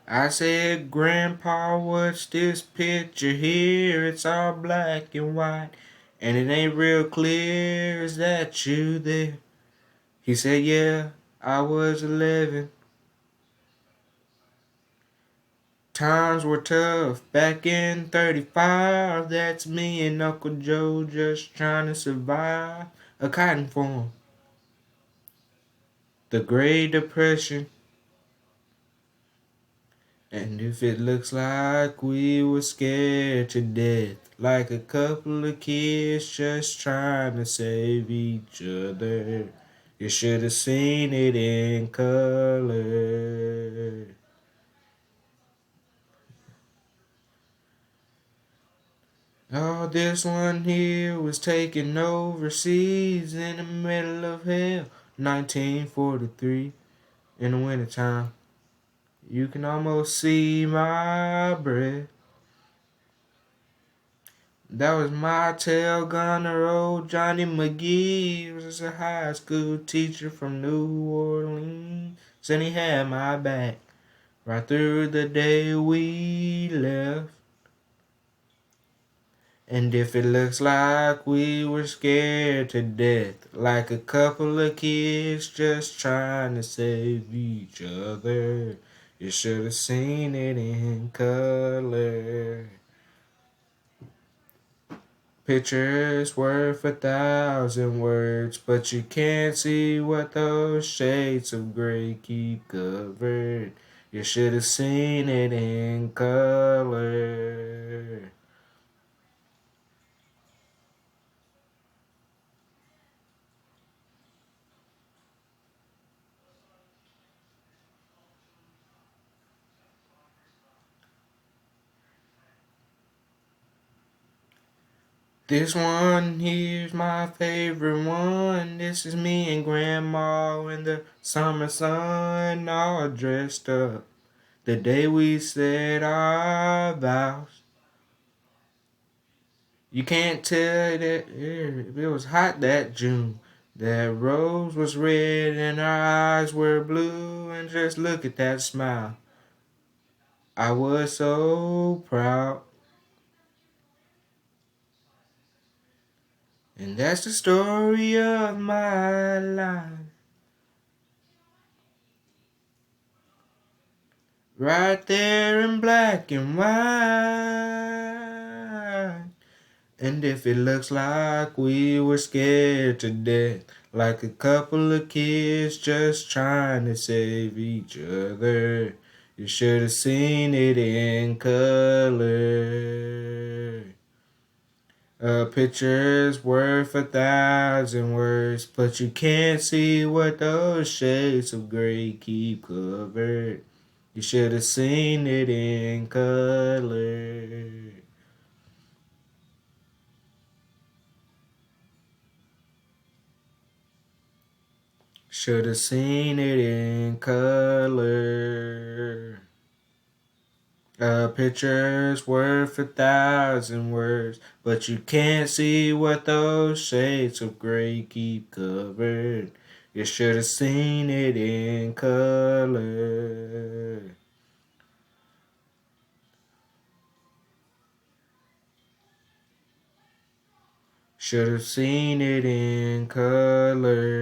I said, Grandpa, what's this picture here? It's all black and white, and it ain't real clear. Is that you there? He said, yeah, I was 11. Times were tough back in 35. That's me and Uncle Joe just trying to survive a cotton farm. The Great Depression. And if it looks like we were scared to death, like a couple of kids just trying to save each other, you should have seen it in color. Oh, this one here was taken overseas in the middle of hell, 1943, in the wintertime. You can almost see my breath. That was my tail gunner, old Johnny McGee. He was a high school teacher from New Orleans, and he had my back right through the day we left. And if it looks like we were scared to death, like a couple of kids just trying to save each other, you should have seen it in color. Pictures worth 1,000 words, but you can't see what those shades of gray keep covered. You should have seen it in color. This one here's my favorite one. This is me and Grandma in the summer sun, all dressed up. The day we said our vows. You can't tell that it was hot that June. That rose was red and our eyes were blue. And just look at that smile. I was so proud. And that's the story of my life. Right there in black and white. And if it looks like we were scared to death, like a couple of kids just trying to save each other, you should have seen it in color. A picture's worth 1,000 words, but you can't see what those shades of gray keep covered. You should have seen it in color. Should have seen it in color. A picture's worth 1,000 words, but you can't see what those shades of gray keep covered. You should have seen it in color. Should have seen it in color.